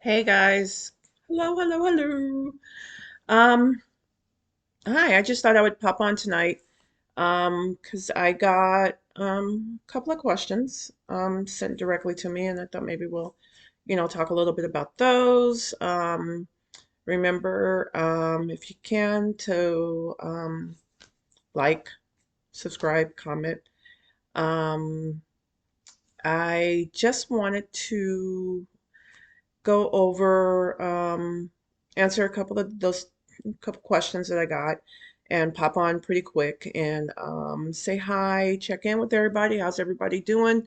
Hey guys. Hello, hello, hello. Um, Hi, I just thought I would pop on tonight. 'Cause I got a couple of questions sent directly to me, and I thought maybe we'll, talk a little bit about those. Remember, if you can to like, subscribe, comment. Um, I just wanted to go over, answer a couple of those couple questions that I got and pop on pretty quick and say hi, check in with everybody. How's everybody doing?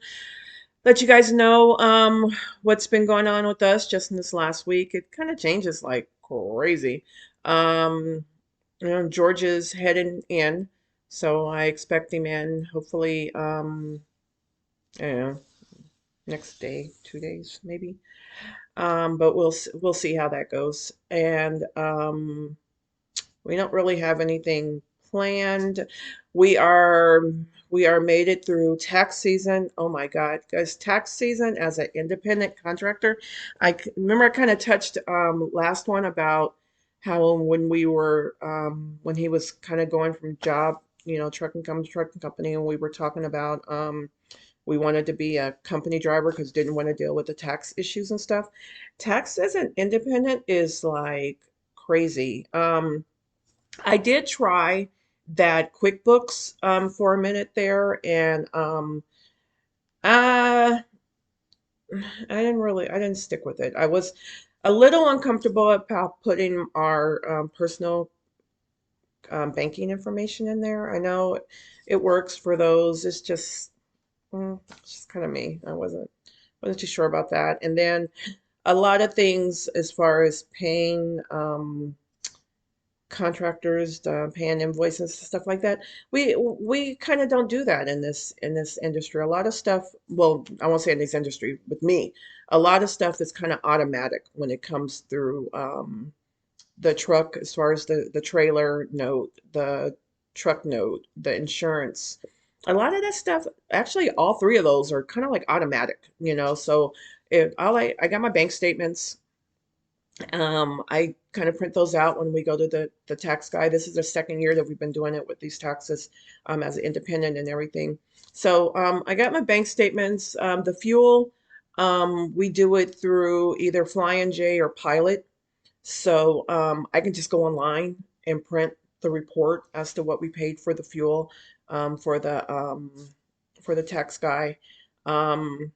Let you guys know what's been going on with us just in this last week. It kind of changes like crazy. Um, George is heading in, so I expect him in hopefully, I don't know, next day, 2 days maybe. But we'll see how that goes. And we don't really have anything planned. We are we are made it through tax season. Oh my God, guys, tax season as an independent contractor. Remember I kind of touched last one about how when we were when he was kind of going from job, trucking company, and we were talking about we wanted to be a company driver because didn't want to deal with the tax issues and stuff. Tax as an independent is like crazy. I did try that QuickBooks for a minute there, and uh, I didn't stick with it. I was a little uncomfortable about putting our personal banking information in there. I know it works for those. It's just kind of me. I wasn't too sure about that. And then a lot of things as far as paying contractors, paying invoices, stuff like that. We kind of don't do that in this industry. A lot of stuff, well, I won't say in this industry, with me, a lot of stuff is kind of automatic when it comes through the truck, as far as the trailer note, the truck note, the insurance. A lot of that stuff, actually, all three of those are kind of like automatic. So if I got my bank statements, I kind of print those out when we go to the tax guy. This is the second year that we've been doing it with these taxes as an independent and everything. So I got my bank statements. The fuel, we do it through either Flying J or Pilot. So I can just go online and print the report as to what we paid for the fuel um, for the um, for the tax guy. Um,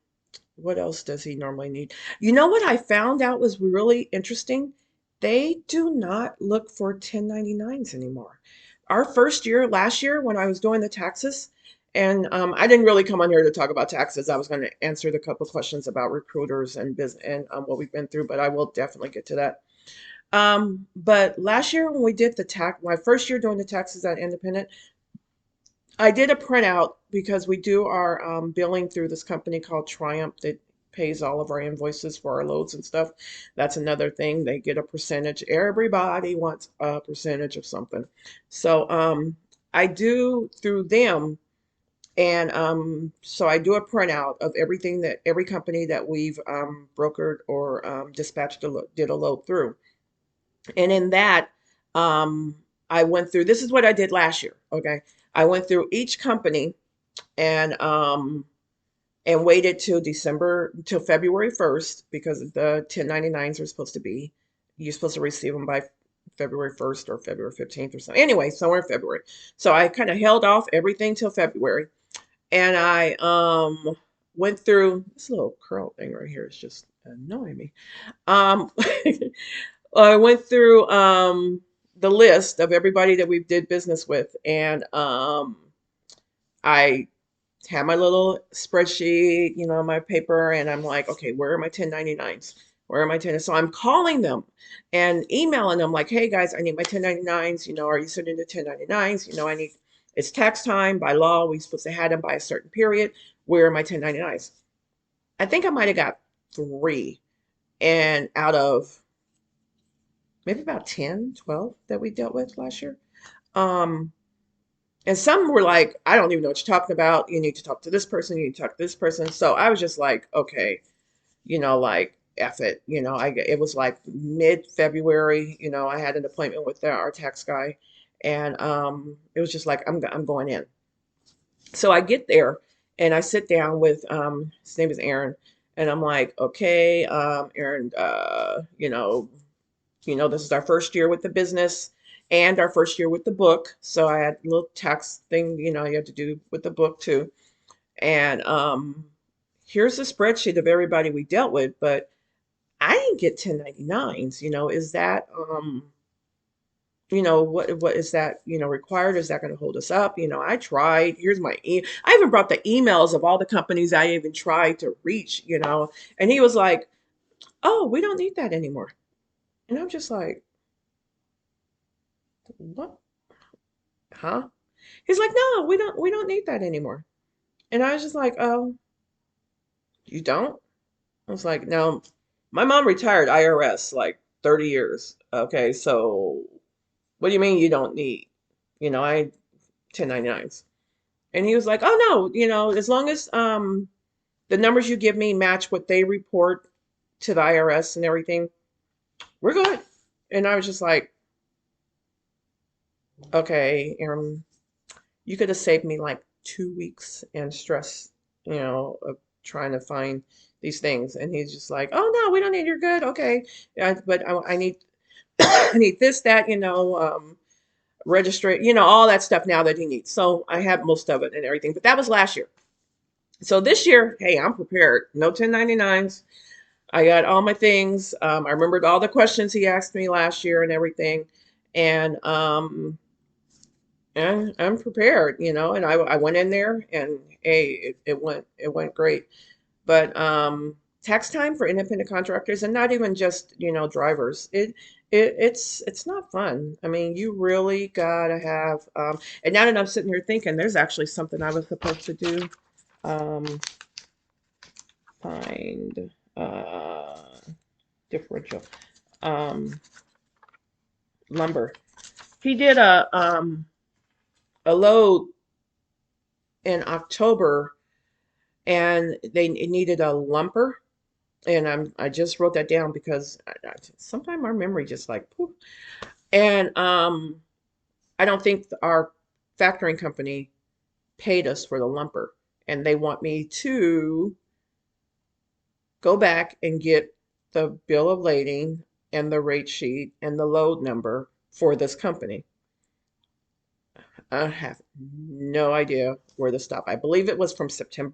what else does he normally need? You know what I found out was really interesting? They do not look for 1099s anymore. Our first year, last year, when I was doing the taxes, and I didn't really come on here to talk about taxes. I was going to answer the couple questions about recruiters and business and what we've been through, but I will definitely get to that. But last year when we did my first year doing the taxes at Independent, I did a printout because we do our billing through this company called Triumph that pays all of our invoices for our loads and stuff. That's another thing. They get a percentage. Everybody wants a percentage of something. So I do through them, and so I do a printout of everything that every company that we've brokered or dispatched did a load through. And in that, um, I went through, this is what I did last year. Okay. I went through each company and and waited till February 1st because the 1099s are supposed to be, you're supposed to receive them by February 1st or February 15th or something. Anyway, somewhere in February. So I kind of held off everything till February. And I went through this little curl thing right here is just annoying me. Um I went through the list of everybody that we did business with, and I had my little spreadsheet, my paper, and I'm like, okay, where are my 1099s? Where are my 10? So I'm calling them and emailing them like, hey guys, I need my 1099s. Are you sending the 1099s? It's tax time by law. We're supposed to have them by a certain period. Where are my 1099s? I think I might have got three, and out of maybe about 10, 12 that we dealt with last year. Um, and some were like, I don't even know what you're talking about. You need to talk to this person. You need to talk to this person. So I was just like, okay, like F it. It was like mid-February. I had an appointment with our tax guy, and it was just like I'm going in. So I get there and I sit down with his name is Aaron, and I'm like, okay, Aaron, this is our first year with the business and our first year with the book. So I had a little tax thing, you had to do with the book too. And here's a spreadsheet of everybody we dealt with, but I didn't get 1099s. Is that what is that, required? Is that going to hold us up? I tried. Here's I even brought the emails of all the companies I even tried to reach, and he was like, "Oh, we don't need that anymore." And I'm just like, "What? Huh?" He's like, "No, we don't need that anymore." And I was just like, "Oh, you don't?" I was like, "No, my mom retired IRS like 30 years. Okay, so what do you mean you don't need, I 1099s?" And he was like, "Oh no, as long as the numbers you give me match what they report to the IRS and everything, we're good." And I was just like, "Okay, you could have saved me like 2 weeks and stress, of trying to find these things." And he's just like, "Oh no, we don't need. You're good. Okay, but I need I need this, that, register, all that stuff now that he needs." So I have most of it and everything, but that was last year. So this year, hey, I'm prepared. No 1099s. I got all my things. I remembered all the questions he asked me last year and everything. And I'm prepared, and I went in there and hey, it went great. But tax time for independent contractors, and not even just, drivers. It's not fun. I mean, you really gotta have and now that I'm sitting here thinking, there's actually something I was supposed to do. Um, find differential lumber. He did a load in October, and they needed a lumper, and I just wrote that down because sometimes our memory just like poof. And I don't think our factoring company paid us for the lumper, and they want me to go back and get the bill of lading and the rate sheet and the load number for this company. I have no idea where to stop. I believe it was from September,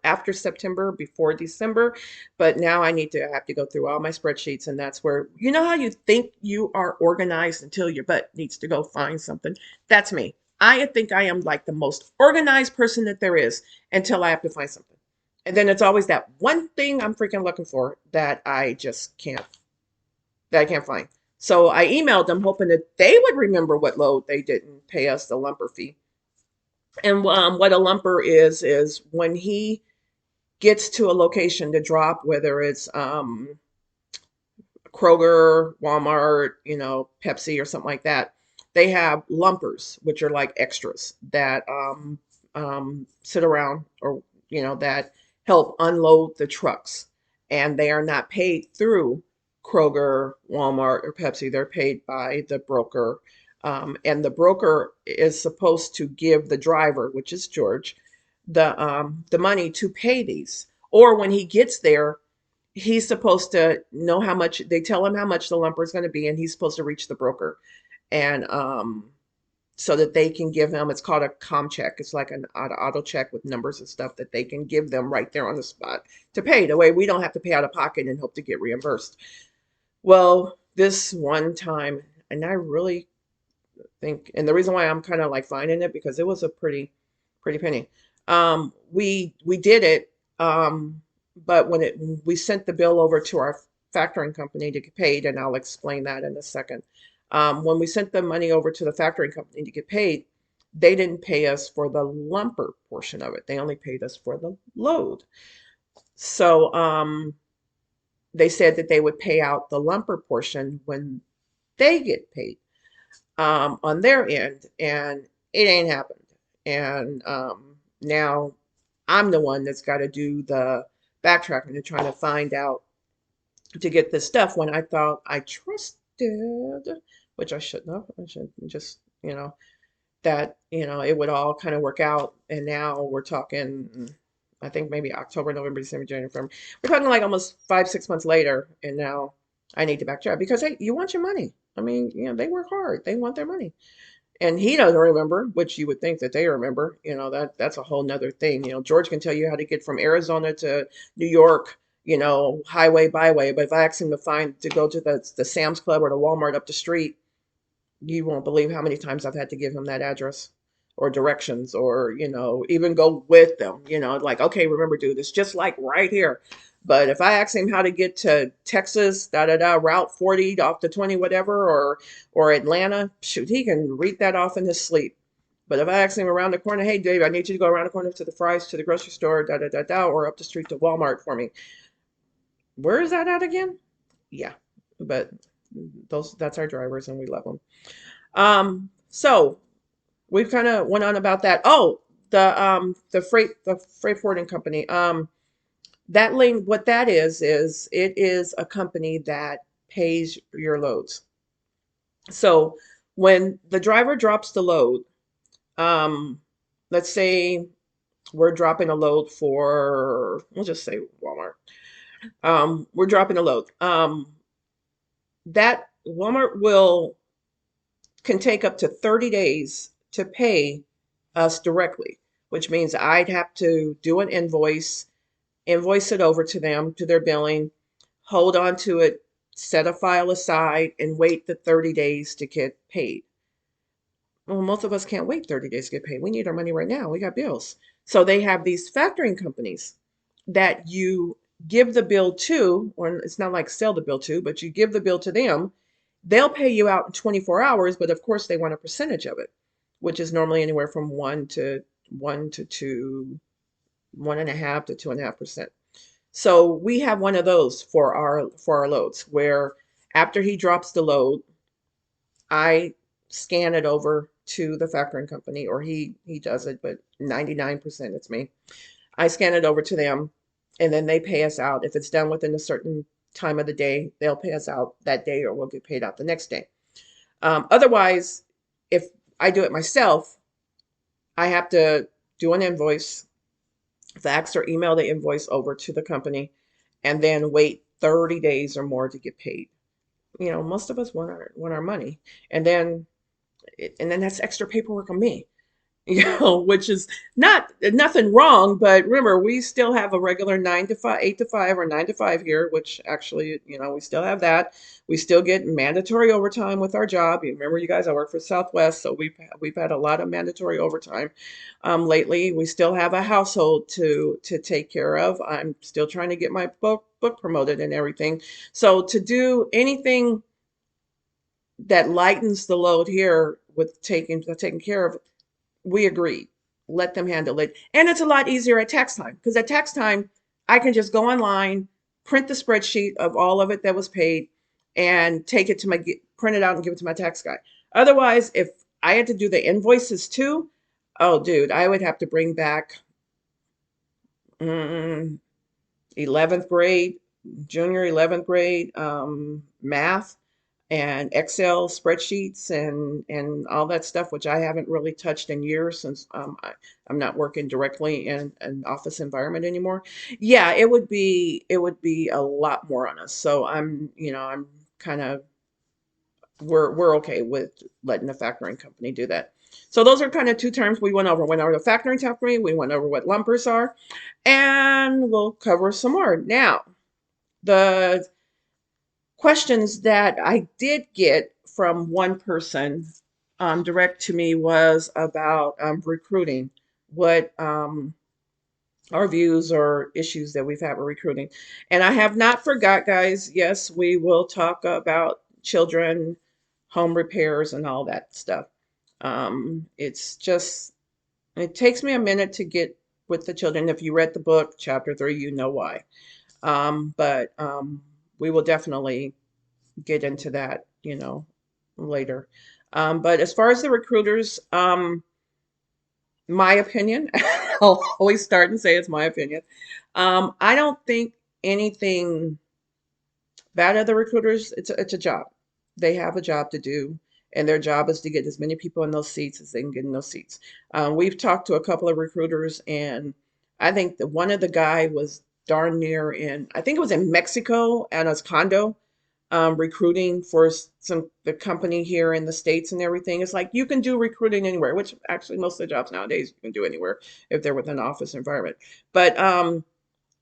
after September, before December, but now I need to have to go through all my spreadsheets, and that's where, how you think you are organized until your butt needs to go find something. That's me. I think I am like the most organized person that there is until I have to find something. And then it's always that one thing I'm freaking looking for that I just can't that I can't find. So I emailed them hoping that they would remember what load they didn't pay us the lumper fee. And what a lumper is when he gets to a location to drop, whether it's Kroger, Walmart, Pepsi or something like that, they have lumpers, which are like extras that sit around, or that help unload the trucks, and they are not paid through Kroger, Walmart, or Pepsi. They're paid by the broker, and the broker is supposed to give the driver, which is George, the money to pay these. Or when he gets there, he's supposed to know how much. They tell him how much the lumper is going to be, and he's supposed to reach the broker, and so that they can give him, it's called a com check. It's like an auto check with numbers and stuff that they can give them right there on the spot to pay. The way we don't have to pay out of pocket and hope to get reimbursed. Well, this one time, and I really think, and the reason why I'm kind of like finding it, because it was a pretty penny. We did it, but we sent the bill over to our factoring company to get paid, and I'll explain that in a second. When we sent the money over to the factoring company to get paid, they didn't pay us for the lumper portion of it. They only paid us for the load. So they said that they would pay out the lumper portion when they get paid on their end, and it ain't happened. And now I'm the one that's got to do the backtracking and trying to find out to get this stuff when I thought I trusted, which I shouldn't have. I should just, that, it would all kind of work out. And now we're talking, I think maybe October, November, December, January, February. We're talking like almost 5, 6 months later. And now I need to backtrack because, hey, you want your money. I mean, they work hard. They want their money. And he doesn't remember, which you would think that they remember. That's a whole nother thing. George can tell you how to get from Arizona to New York, highway, byway. But if I ask him to go to the Sam's Club or the Walmart up the street, you won't believe how many times I've had to give him that address or directions or, even go with them, like, okay, remember, dude, it's just like right here. But if I ask him how to get to Texas, Route 40 off the 20, whatever, or Atlanta, shoot, he can read that off in his sleep. But if I ask him around the corner, hey, Dave, I need you to go around the corner to the Fry's, to the grocery store, or up the street to Walmart for me. Where is that at again? Yeah, but that's our drivers and we love them. So we've kind of went on about that. Oh, the freight forwarding company. That link, what that is it is a company that pays your loads. So when the driver drops the load, um, let's say we're dropping a load for, we'll just say Walmart. We're dropping a load. That Walmart will can take up to 30 days to pay us directly, which means I'd have to do an invoice it over to them, to their billing, hold on to it, set a file aside, and wait the 30 days to get paid. Well, most of us can't wait 30 days to get paid. We need our money right now. We got bills. So they have these factoring companies that you give the bill to, or it's not like sell the bill to, but you give the bill to them. They'll pay you out in 24 hours, but of course they want a percentage of it, which is normally anywhere from 1.5 to 2.5%. So we have one of those for our loads where after he drops the load, I scan it over to the factoring company, or he does it, but 99% it's me. I scan it over to them, and then they pay us out. If it's done within a certain time of the day, they'll pay us out that day, or we'll get paid out the next day. Otherwise, if I do it myself, I have to do an invoice, fax or email the invoice over to the company, and then wait 30 days or more to get paid. Most of us want our money, and then that's extra paperwork on me. Which is nothing wrong, but remember, we still have a regular 9 to 5, 8 to 5, or 9 to 5 here, which actually, we still have that. We still get mandatory overtime with our job. You remember, you guys, I work for Southwest, so we've had a lot of mandatory overtime lately. We still have a household to take care of. I'm still trying to get my book promoted and everything. So to do anything that lightens the load here with taking care of, we agreed. Let them handle it. And it's a lot easier at tax time, because at tax time, I can just go online, print the spreadsheet of all of it that was paid, and print it out and give it to my tax guy. Otherwise, if I had to do the invoices too, oh, dude, I would have to bring back mm, 11th grade, junior 11th grade math and Excel spreadsheets and all that stuff, which I haven't really touched in years since I'm not working directly in an office environment anymore. Yeah, it would be a lot more on us. So I'm kind of we're okay with letting the factoring company do that. So those are kind of two terms we went over. Went over the factoring company, we went over what lumpers are, and we'll cover some more. Now, the questions that I did get from one person direct to me was about recruiting, what our views or issues that we've had with recruiting. And I have not forgot, guys. Yes, we will talk about children, home repairs, and all that stuff. It's just, it takes me a minute to get with the children. If you read the book, chapter 3, you know why. But we will definitely get into that, later. But as far as the recruiters, my opinion, I'll always start and say it's my opinion. I don't think anything Bad other recruiters, it's a job. They have a job to do, and their job is to get as many people in those seats as they can get in those seats. We've talked to a couple of recruiters, and I think that one of the guy was darn near in, I think it was in Mexico at his condo, recruiting for some the company here in the States and everything. It's like you can do recruiting anywhere, which actually most of the jobs nowadays you can do anywhere if they're within an office environment. But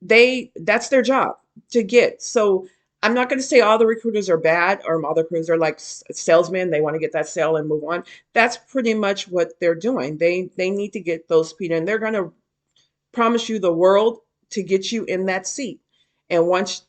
that's their job to get. So I'm not going to say all the recruiters are bad or all the recruiters are like salesmen. They want to get that sale and move on. That's pretty much what they're doing. They need to get those people, and they're going to promise you the world to get you in that seat. And once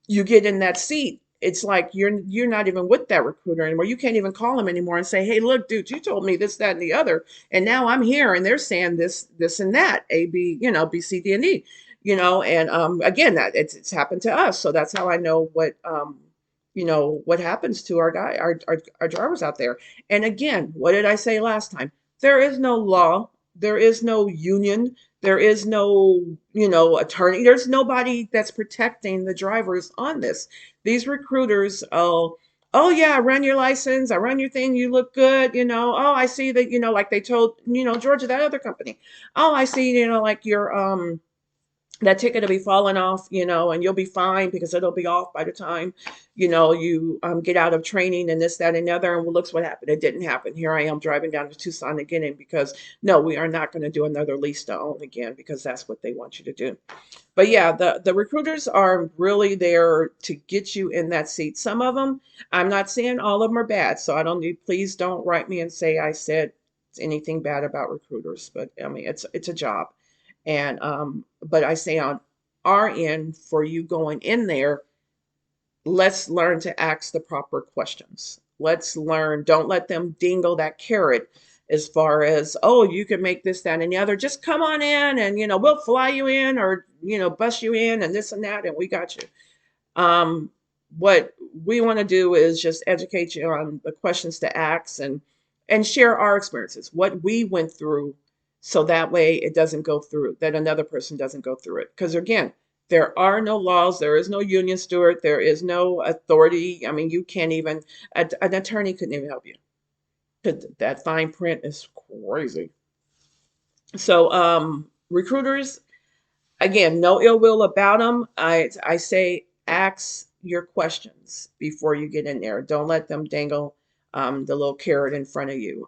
you get in that seat, it's like you're not even with that recruiter anymore. You can't even call him anymore and say, "Hey, look, dude, you told me this, that, and the other, and now I'm here, and they're saying this, and that, A, B, B, C, D, and E." And again, that it's happened to us, so that's how I know what happens to our guy, our drivers out there. And again, what did I say last time? There is no law, there is no union, there is no, attorney. There's nobody that's protecting the drivers on this. These recruiters, oh yeah, I run your license, I run your thing, you look good, oh, I see that, like they told, Georgia, that other company. Oh, I see, like your that ticket will be falling off, and you'll be fine because it'll be off by the time, you get out of training and this, that, and the other. And well, looks what happened. It didn't happen. Here I am driving down to Tucson again, and because no, we are not going to do another lease to own again because that's what they want you to do. But yeah, the recruiters are really there to get you in that seat. Some of them, I'm not saying all of them are bad, so I don't need. Please don't write me and say I said anything bad about recruiters. But I mean, it's a job, and but I say on our end for you going in there, let's learn to ask the proper questions. Let's learn. Don't let them dingle that carrot as far as, oh, you can make this, that, and the other. Just come on in and, we'll fly you in or, bus you in and this and that, and we got you. What we want to do is just educate you on the questions to ask and share our experiences, what we went through, so that way it doesn't go through, that another person doesn't go through it. Because again, there are no laws, there is no union steward, there is no authority. I mean, you can't even, an attorney couldn't even help you. That fine print is crazy. So, recruiters, again, no ill will about them. I say ask your questions before you get in there. Don't let them dangle the little carrot in front of you.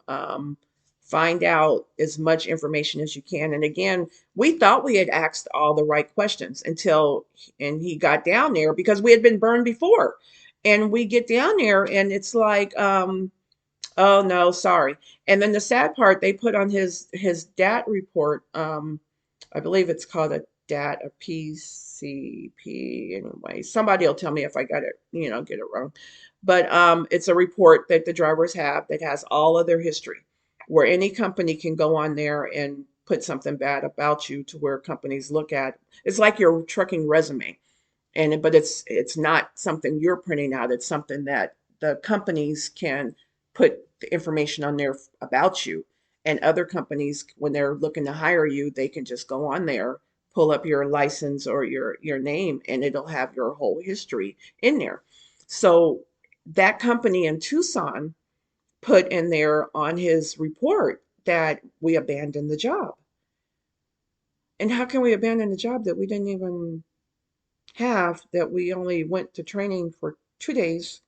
Find out as much information as you can. And again, we thought we had asked all the right questions and he got down there because we had been burned before. And we get down there and it's like, oh no, sorry. And then the sad part, they put on his DAT report. I believe it's called a DAT, a PCP. Anyway, somebody will tell me if I got it, get it wrong. But it's a report that the drivers have that has all of their history, where any company can go on there and put something bad about you to where companies look at. It's like your trucking resume, but it's not something you're printing out. It's something that the companies can put the information on there about you, and other companies, when they're looking to hire you, they can just go on there, pull up your license or your name, and it'll have your whole history in there. So that company in Tucson put in there on his report that we abandoned the job. And how can we abandon a job that we didn't even have, that we only went to training for 2 days,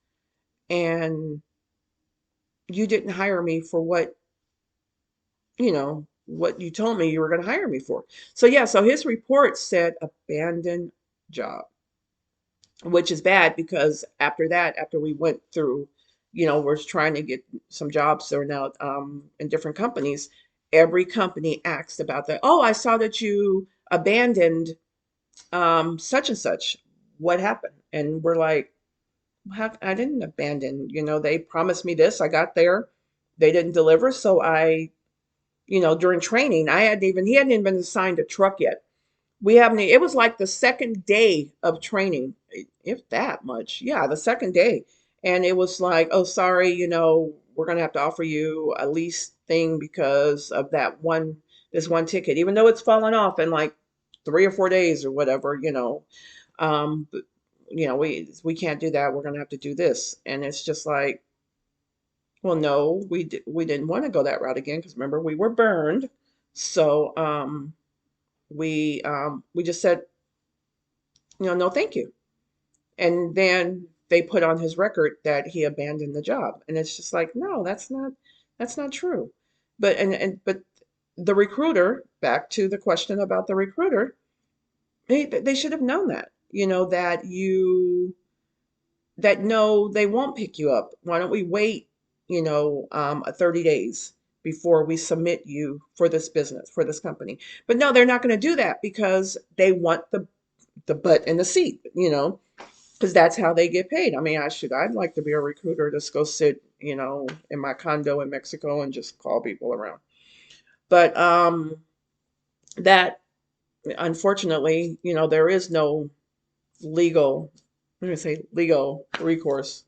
and you didn't hire me for what you told me you were going to hire me for. So yeah, so his report said abandoned job, which is bad because after that, after we went through, we're trying to get some jobs that are now in different companies. Every company asked about that. Oh, I saw that you abandoned such and such. What happened? And we're like, I didn't abandon, they promised me this. I got there. They didn't deliver. So during training, he hadn't even been assigned a truck yet. It was like the second day of training, if that much. Yeah, the second day. And it was like, oh, sorry, we're going to have to offer you a lease thing because of this one ticket, even though it's fallen off in like 3 or 4 days or whatever. Um, we can't do that. We're going to have to do this. And it's just like, well, no, we didn't want to go that route again because remember we were burned. So we just said, no, thank you. And then they put on his record that he abandoned the job. And it's just like, no, that's not true. But the recruiter, back to the question about the recruiter, they should have known that, that no, they won't pick you up. Why don't we wait, 30 days before we submit you for this business, for this company? But no, they're not going to do that because they want the butt in the seat, because that's how they get paid. I mean, I'd like to be a recruiter, just go sit, in my condo in Mexico and just call people around. But that unfortunately, there is no legal, I'm going to say legal recourse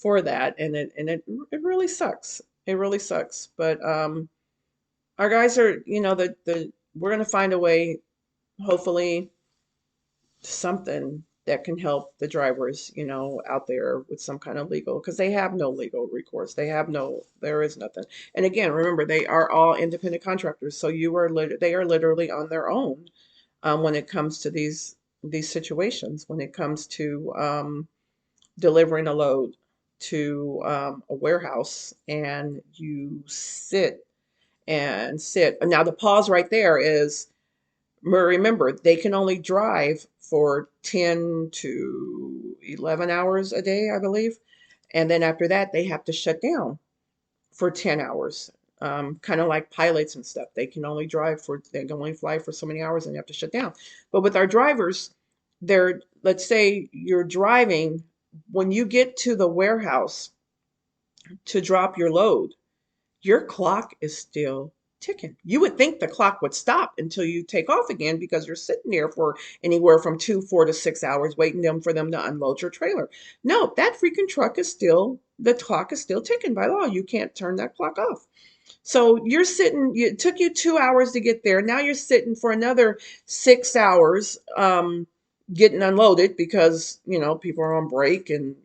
for that, and it really sucks. It really sucks. But our guys are, the we're going to find a way, hopefully, something that can help the drivers, out there with some kind of legal, because they have no legal recourse. There is nothing. And again, remember, they are all independent contractors, so they are literally on their own when it comes to these situations, when it comes to delivering a load to a warehouse, and you sit and sit. Now, the pause right there is, remember, they can only drive for 10 to 11 hours a day, I believe. And then after that, they have to shut down for 10 hours. Kind of like pilots and stuff. They can only fly for so many hours and they have to shut down. But with our drivers, let's say you're driving, when you get to the warehouse to drop your load, your clock is still ticking. You would think the clock would stop until you take off again because you're sitting there for anywhere from 2, 4 to 6 hours waiting for them to unload your trailer. No, that freaking the clock is still ticking by law. You can't turn that clock off. So it took you 2 hours to get there. Now you're sitting for another 6 hours, getting unloaded because, people are on break and,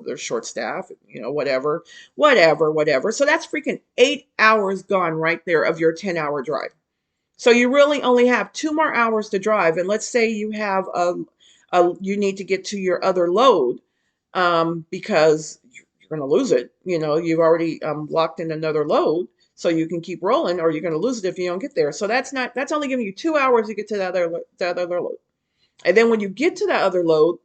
they're short staffed, whatever. So that's freaking 8 hours gone right there of your 10-hour drive. So you really only have 2 more hours to drive. And let's say you have you need to get to your other load, because you're going to lose it. You've already locked in another load, so you can keep rolling, or you're going to lose it if you don't get there. So that's only giving you 2 hours to get to the other load. And then when you get to that other load,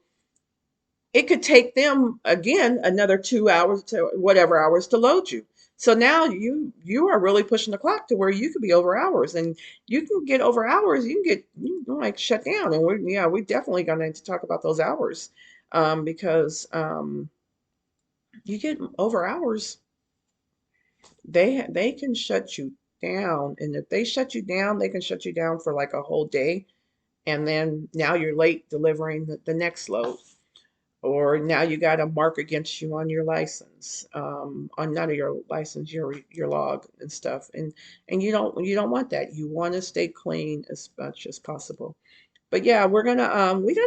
it could take them again another 2 hours to whatever hours to load you. So now you are really pushing the clock to where you could be over hours, and you can get over hours. You can like shut down, and we definitely gonna need to talk about those hours, because you get over hours, they can shut you down, and if they shut you down, they can shut you down for like a whole day, and then now you're late delivering the next load, or now you got a mark against you on your license, on not your license, your log and stuff, and you don't want that. You want to stay clean as much as possible. But yeah, we got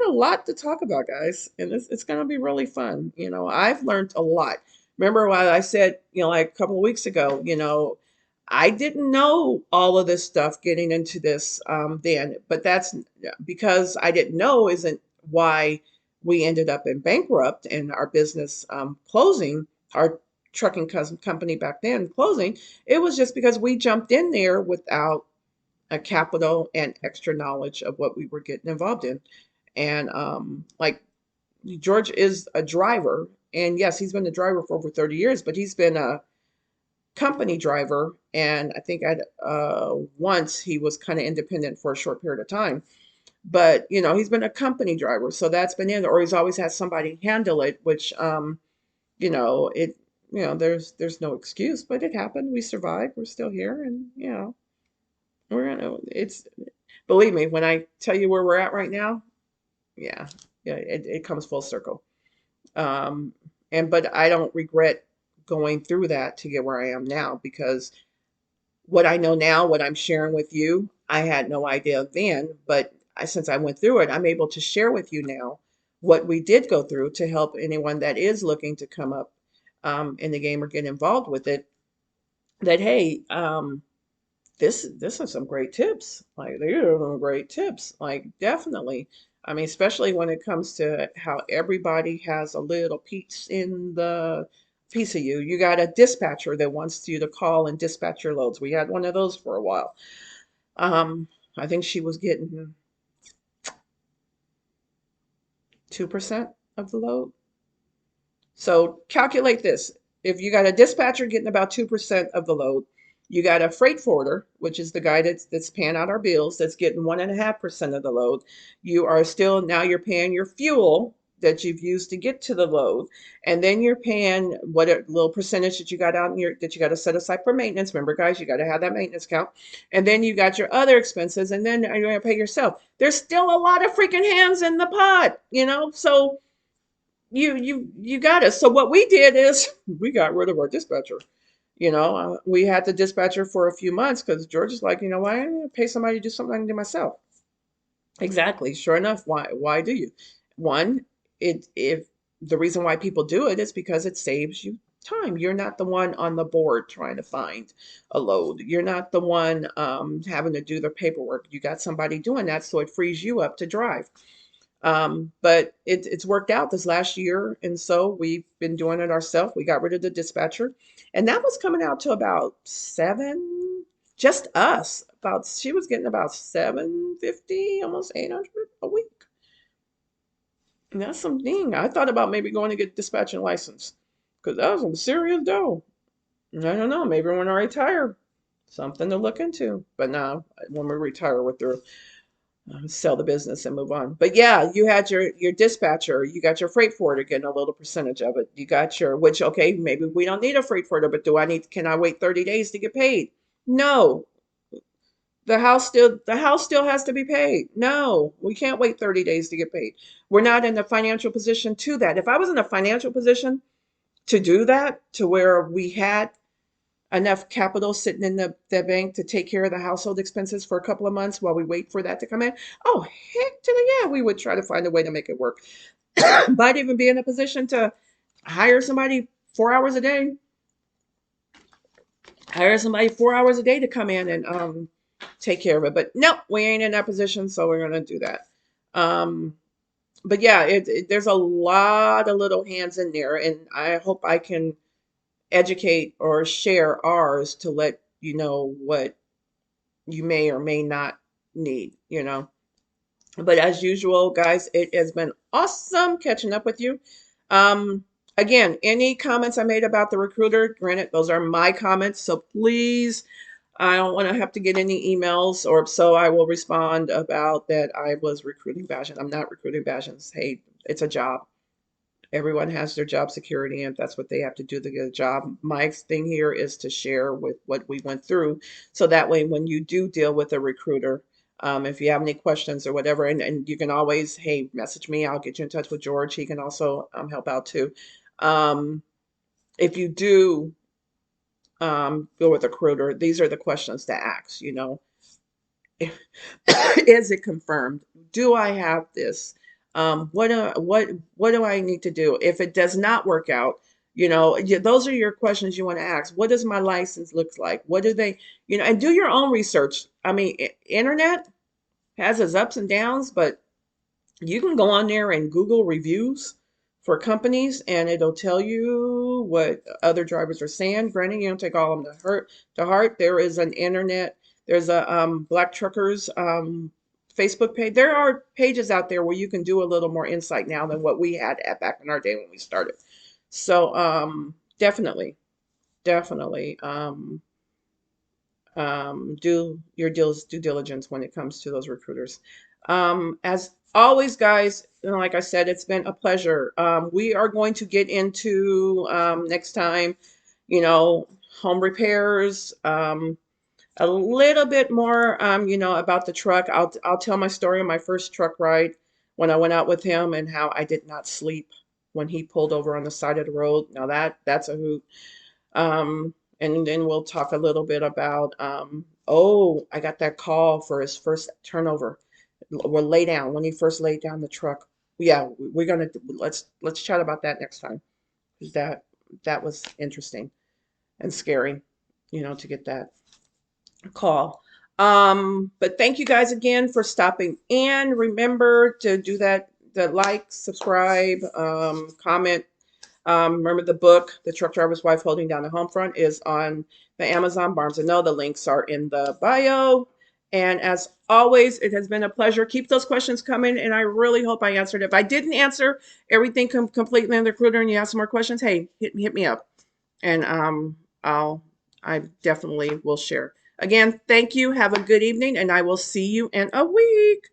a lot to talk about, guys, and it's gonna be really fun. I've learned a lot. Remember what I said, like a couple of weeks ago, I didn't know all of this stuff getting into this then, but that's because I didn't know isn't why we ended up in bankrupt and our business closing, our trucking company back then closing. It was just because we jumped in there without a capital and extra knowledge of what we were getting involved in. And like, George is a driver, and yes, he's been a driver for over 30 years, but he's been a company driver, and I think once he was kind of independent for a short period of time. But he's been a company driver, so that's been in, or he's always had somebody handle it, which it there's no excuse, but it happened. We survived. We're still here, and we're gonna. It's believe me when I tell you where we're at right now. Yeah, yeah, it comes full circle. Um, but I don't regret going through that to get where I am now, because what I know now, what I'm sharing with you, I had no idea then, but since I went through it, I'm able to share with you now what we did go through to help anyone that is looking to come up in the game or get involved with it. That hey, this is some great tips. Like these are some great tips. Like definitely. I mean, especially when it comes to how everybody has a little piece of you. You got a dispatcher that wants you to call and dispatch your loads. We had one of those for a while. Um, I think she was getting 2% of the load. So calculate this. If you got a dispatcher getting about 2% of the load, you got a freight forwarder, which is the guy that's paying out our bills, that's getting 1.5% of the load. You are still, now you're paying your fuel that you've used to get to the load. And then you're paying what a little percentage that you got out in your, that you got to set aside for maintenance. Remember, guys, you got to have that maintenance account. And then you got your other expenses, and then you're going to pay yourself. There's still a lot of freaking hands in the pot, you know? So you got us. So what we did is we got rid of our dispatcher. We had the dispatcher for a few months because George is like, why don't I pay somebody to do something I can do myself? Exactly. Sure enough, why do you? One, it if the reason why people do it is because it saves you time. You're not the one on the board trying to find a load. You're not the one having to do the paperwork. You got somebody doing that, so it frees you up to drive. But it's worked out this last year, and so we've been doing it ourselves. We got rid of the dispatcher, and that was coming out to about seven, just us. About she was getting about 750, almost 800 a week. And that's something. I thought about maybe going to get a dispatching license because that was some serious dough. And I don't know, maybe when I retire, something to look into. But now, when we retire, we're through. Sell the business and move on. But yeah, you had your dispatcher, you got your freight forwarder getting a little percentage of it. You got your, which okay, maybe we don't need a freight forwarder, but can I wait 30 days to get paid? No. The house still has to be paid. No, we can't wait 30 days to get paid. We're not in a financial position to that. If I was in a financial position to do that, to where we had enough capital sitting in the bank to take care of the household expenses for a couple of months while we wait for that to come in. Oh, heck to the yeah, we would try to find a way to make it work. Might even be in a position to hire somebody 4 hours a day, hire somebody 4 hours a day to come in and take care of it. But no, we ain't in that position, so we're gonna do that. Um, but yeah, there's a lot of little hands in there, and I hope I can educate or share ours to let you know what you may or may not need. But as usual, guys, it has been awesome catching up with you. Um, Again, any comments I made about the recruiter, granted, those are my comments, so please, I don't want to have to get any emails, or so I will respond about that I was recruiting bashing. I'm not recruiting bashing. Hey, it's a job. Everyone has their job security, and that's what they have to do to get a job. My thing here is to share with what we went through, so that way when you do deal with a recruiter, if you have any questions or whatever, and you can always, hey, message me. I'll get you in touch with George. He can also help out too. Um, if you do go with a recruiter, these are the questions to ask. Is it confirmed? Do I have this? What do I need to do if it does not work out? Those are your questions you want to ask. What does my license look like? What do they, and do your own research. I mean, internet has its ups and downs, but you can go on there and Google reviews for companies, and it'll tell you what other drivers are saying. Granted, you don't take all of them to heart. There is an internet. There's a Black Truckers Facebook page. There are pages out there where you can do a little more insight now than what we had at back in our day when we started. So definitely do your due diligence when it comes to those recruiters. As always, guys, like I said, it's been a pleasure. We are going to get into next time, home repairs, a little bit more, about the truck. I'll tell my story of my first truck ride when I went out with him and how I did not sleep when he pulled over on the side of the road. Now that's a hoot. And then we'll talk a little bit about, oh, I got that call for his first turnover. Well, lay down when he first laid down the truck. Yeah, we're gonna let's chat about that next time. 'Cause that was interesting and scary, to get that call. But thank you guys again for stopping in. Remember to do the like, subscribe, comment. Remember the book, The Truck Driver's Wife Holding Down the Home Front, is on the Amazon, Barnes and Noble. The links are in the bio. And as always, it has been a pleasure. Keep those questions coming, and I really hope I answered. If I didn't answer everything completely in the recruiter and you have some more questions, hey, hit me up, and I'll I definitely will share. Again, thank you. Have a good evening, and I will see you in a week.